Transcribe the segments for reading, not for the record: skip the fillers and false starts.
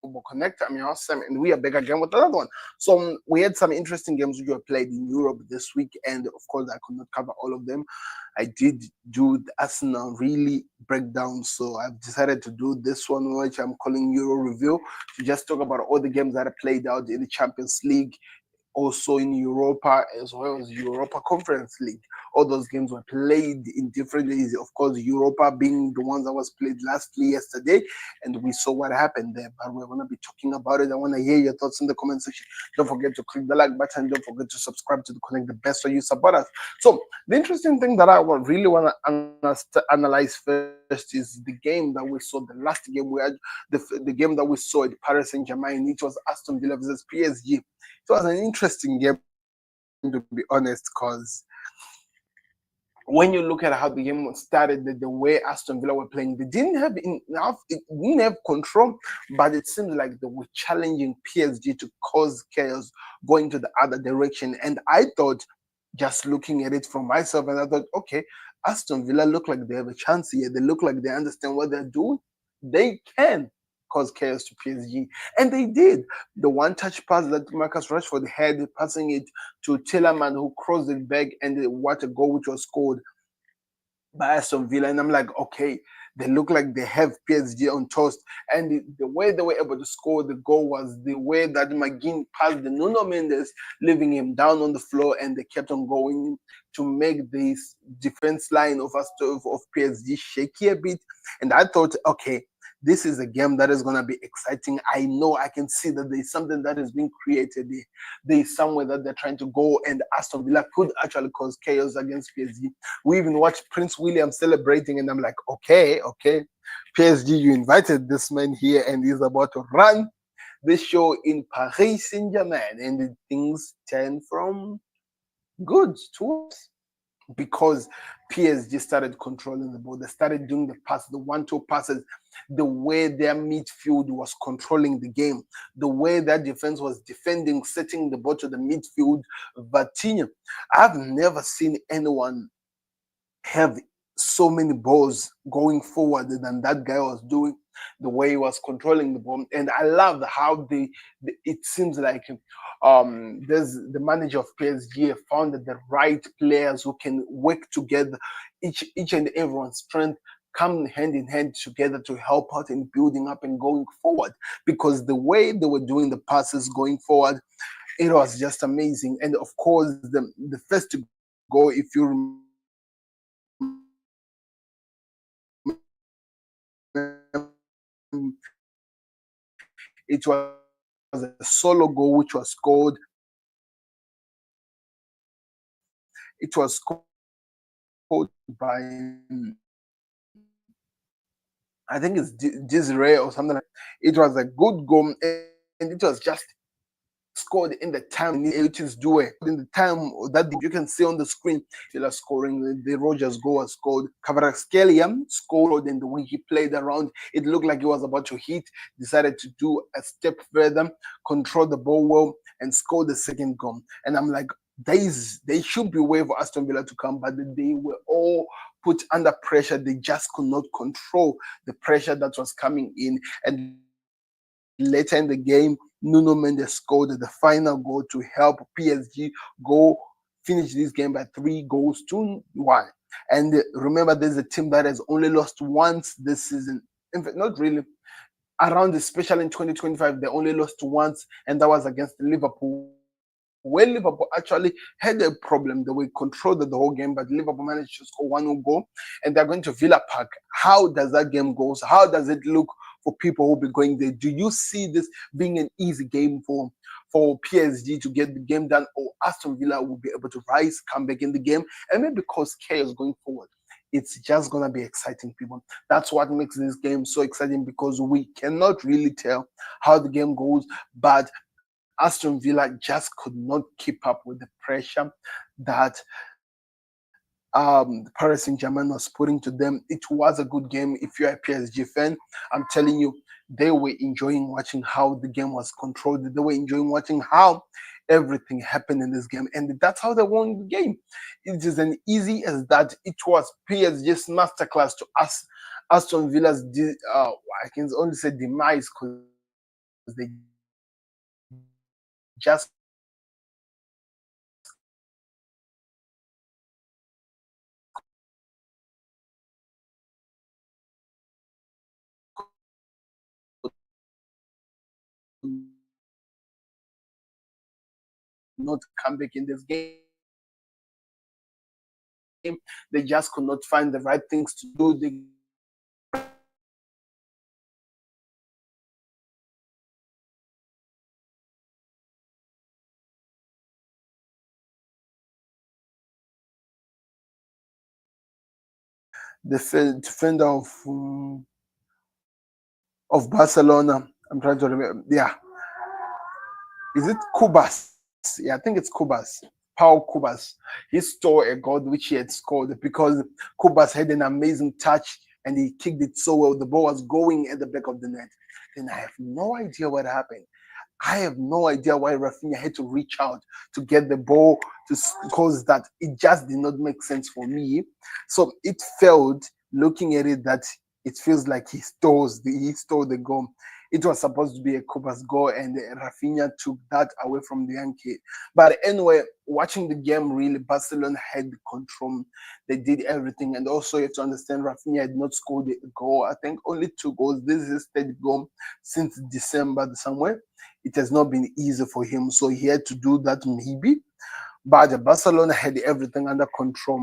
Football Connect. I'm your host, Sam, and we are back again with another one. So, we had some interesting games which were played in Europe this week, and of course, I could not cover all of them. I did do the Arsenal really breakdown, so I've decided to do this one, which I'm calling Euro Review, to just talk about all the games that are played out in the Champions League, also in Europa, as well as Europa Conference League. All those games were played in different days. Of course, Europa being the ones that was played lastly yesterday, and we saw what happened there. But we're gonna be talking about it. I want to hear your thoughts in the comment section. Don't forget to click the like button. Don't forget to subscribe to the Connect, the best way you support us. So the interesting thing that I really want to analyze first is the game that we saw. The last game we had, the game that we saw at Paris Saint Germain. It was Aston Villa versus PSG. It was an interesting game, to be honest, because when you look at how the game started, the way Aston Villa were playing, they didn't have enough, it didn't have control, but it seemed like they were challenging PSG to cause chaos going to the other direction. And I thought, just looking at it from myself, and I thought, okay, Aston Villa look like they have a chance here. They look like they understand what they're doing. They can cause chaos to PSG, and they did. The one-touch pass that Marcus Rashford had, passing it to Tillerman, who crossed it back, and what a goal which was scored by Aston Villa. And I'm like, okay, they look like they have PSG on toast. And the way they were able to score the goal was the way that McGinn passed the Nuno Mendes, leaving him down on the floor, and they kept on going to make this defense line of PSG shaky a bit. And I thought, okay, this is a game that is going to be exciting. I know I can see that there's something that is being created. There's somewhere that they're trying to go, and Aston Villa could actually cause chaos against PSG. We even watched Prince William celebrating, and I'm like, okay, PSG, you invited this man here, and he's about to run this show in Paris Saint Germain, and things turn from good to worse because PSG started controlling the ball. They started doing the pass, the 1-2 passes, the way their midfield was controlling the game, the way that defense was defending, setting the ball to the midfield. Vitinha, I've never seen anyone have so many balls going forward than that guy was doing, the way he was controlling the ball. And I love how it seems like there's the manager of PSG found the right players who can work together, each and everyone's strength come hand in hand together to help out in building up and going forward, because the way they were doing the passes going forward, it was just amazing. And of course, the first goal, if you remember, it was a solo goal which was scored. It was scored by, I think it's Desiree or something like that. It was a good goal, and it was just scored in the time it is due. In the time that you can see on the screen, Villa scoring, the Rogers goal was scored. Kvaratskhelia scored, and the way he played around, it looked like he was about to hit, decided to do a step further, control the ball well, and score the second goal. And I'm like, they should be way for Aston Villa to come, but they were all put under pressure. They just could not control the pressure that was coming in. And later in the game, Nuno Mendes scored the final goal to help PSG go finish this game by 3-1. And remember, there's a team that has only lost once this season. In fact, not really. Around, especially in 2025, they only lost once, and that was against Liverpool, where Liverpool actually had a problem. They were controlled the whole game, but Liverpool managed to score 1 goal, and they're going to Villa Park. How does that game go? So how does it look for people who will be going there? Do you see this being an easy game for PSG to get the game done, or Aston Villa will be able to rise, come back in the game, and maybe cause chaos going forward? It's just gonna be exciting, people. That's what makes this game so exciting, because we cannot really tell how the game goes, but Aston Villa just could not keep up with the pressure that Paris Saint Germain was putting to them. It was a good game. If you're a PSG fan, I'm telling you, they were enjoying watching how the game was controlled. They were enjoying watching how everything happened in this game, and that's how they won the game. It is as easy as that. It was PSG's masterclass to us. Aston Villa's, I can only say demise, because they just not come back in this game. They just could not find the right things to do. They the defender of Barcelona. I'm trying to remember. Yeah, is it Kubas? Yeah, I think it's Kubas. Paul Kubas. He stole a goal which he had scored because Kubas had an amazing touch and he kicked it so well. The ball was going at the back of the net. Then I have no idea what happened. I have no idea why Rafinha had to reach out to get the ball to cause that. It just did not make sense for me. So it felt, looking at it, that it feels like he stole the goal. It was supposed to be a Kuba's goal, and Rafinha took that away from the young kid. But anyway, watching the game, really, Barcelona had control. They did everything. And also, you have to understand, Rafinha had not scored a goal. I think only 2 goals. This is his third goal since December somewhere. It has not been easy for him. So he had to do that maybe. But Barcelona had everything under control.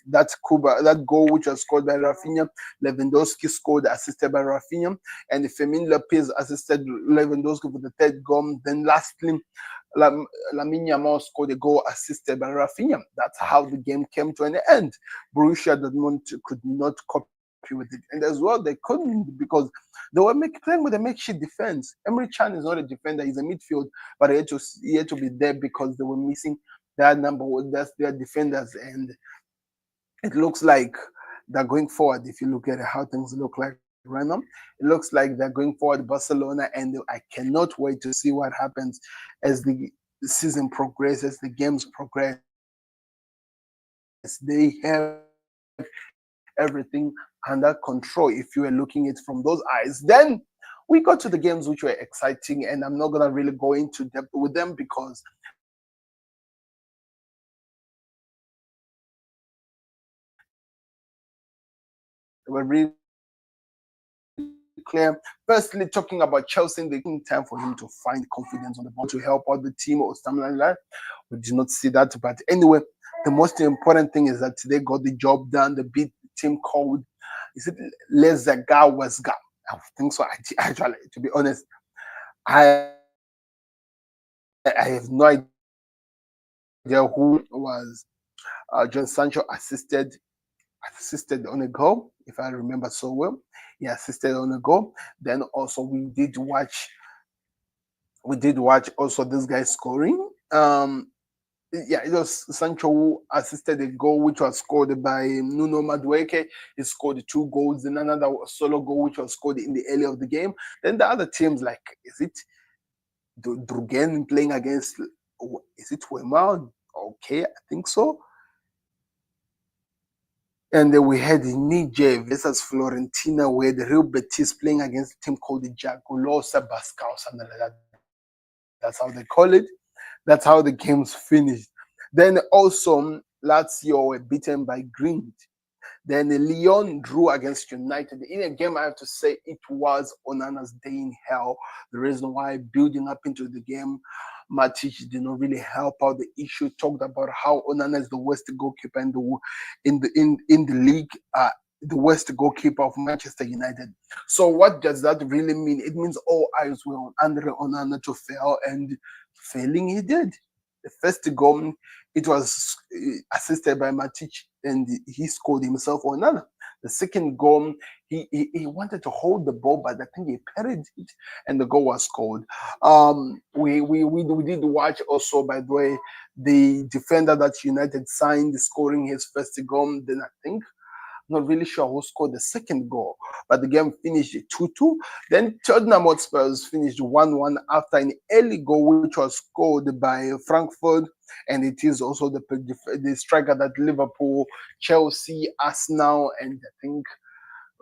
That goal which was scored by Rafinha, Lewandowski scored, assisted by Rafinha, and Fermin Lopez assisted Lewandowski for the third goal. Then lastly, Lamine Yamal scored a goal assisted by Rafinha. That's how the game came to an end. Borussia Dortmund could not copy with it, and as well they couldn't because they were playing with a makeshift defense. Emre Can is not a defender; he's a midfield, but he had to be there because they were missing that number. That's their defenders, and it looks like they're going forward. If you look at how things look like right now, it looks like they're going forward, Barcelona, and I cannot wait to see what happens as the season progresses, the games progress. They have everything under control. If you are looking at it from those eyes, then we got to the games which were exciting, and I'm not gonna really go into depth with them because they were really clear. Firstly, talking about Chelsea, taking time for him to find confidence on the ball to help out the team or something like that. We did not see that. But anyway, the most important thing is that they got the job done. They beat the team called, is it Lezaga Wesga? I think so. Actually, to be honest, I have no idea who was John Sancho assisted on a goal, if I remember so well. He assisted on a goal. Then also we did watch also this guy scoring. Yeah, it was Sancho who assisted a goal which was scored by Nuno Madueke. He scored 2 goals, then another solo goal which was scored in the early of the game. Then the other teams, like, is it Drugen playing against, is it Weimar? Okay, I think so. And then we had Niger versus Florentina, where the Real Betis playing against a team called the Jagulosa Bascal, something like that. That's how they call it. That's how the games finished. Then also Lazio were beaten by Green. Then Lyon drew against United. In a game, I have to say it was Onana's day in hell. The reason why, building up into the game, Matic did not really help out the issue. Talked about how Onana is the worst goalkeeper in the league. The worst goalkeeper of Manchester United. So what does that really mean? It means all eyes were on Andre Onana to fail, and failing he did. The first goal, it was assisted by Matic, and he scored himself Onana. The second goal, he wanted to hold the ball, but I think he parried it, and the goal was scored. We did watch also, by the way, the defender that United signed scoring his first goal. Then I think, not really sure who scored the second goal, but the game finished 2-2. Then Tottenham Hotspurs finished 1-1 after an early goal which was scored by Frankfurt, and it is also the striker that Liverpool, Chelsea, Arsenal, and I think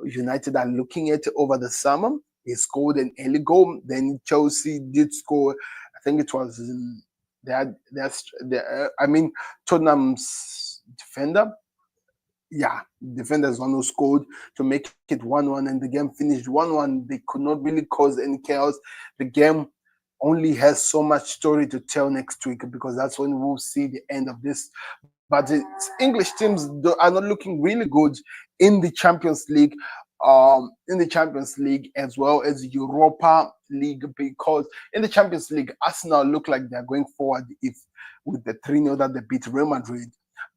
United are looking at over the summer. They scored an early goal. Then Chelsea did score. I think it was Tottenham's defender. Yeah, defenders one who scored to make it 1-1, and the game finished 1-1. They could not really cause any chaos. The game only has so much story to tell next week, because that's when we'll see the end of this. But English teams are not looking really good in the Champions League, as well as Europa League, because in the Champions League, Arsenal look like they're going forward with the 3-0 that they beat Real Madrid.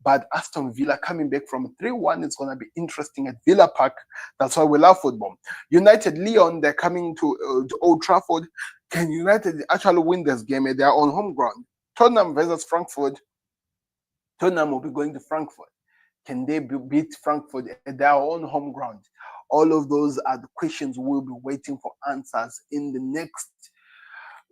But Aston Villa coming back from 3-1, it's going to be interesting at Villa Park. That's why we love football. United Lyon, they're coming to Old Trafford. Can United actually win this game at their own home ground? Tottenham versus Frankfurt. Tottenham will be going to Frankfurt. Can they beat Frankfurt at their own home ground? All of those are the questions we'll be waiting for answers in the next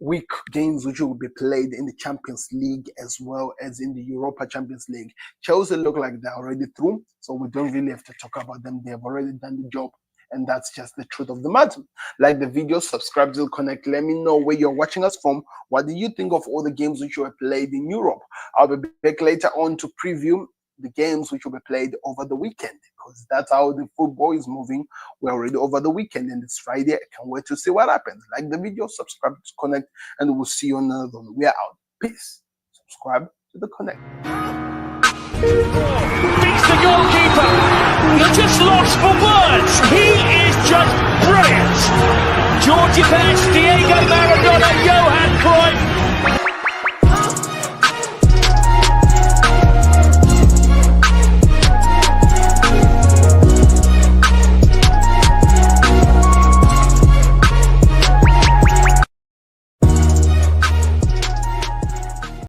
week games, which will be played in the Champions League as well as in the Europa Champions League. Chelsea look like they're already through, so we don't really have to talk about them. They have already done the job, and that's just the truth of the matter. Like the video, subscribe to Connect. Let me know where you're watching us from. What do you think of all the games which were played in Europe? I'll be back later on to preview the games which will be played over the weekend, because that's how the football is moving. We're already over the weekend and it's Friday. I can't wait to see what happens. Like the video, subscribe to Connect, and we'll see you on another one. We are out. Peace. Subscribe to the Connect. Beats the goalkeeper. You're just lost for words. He is just brilliant. Georgie Best, Diego Maradona, Johan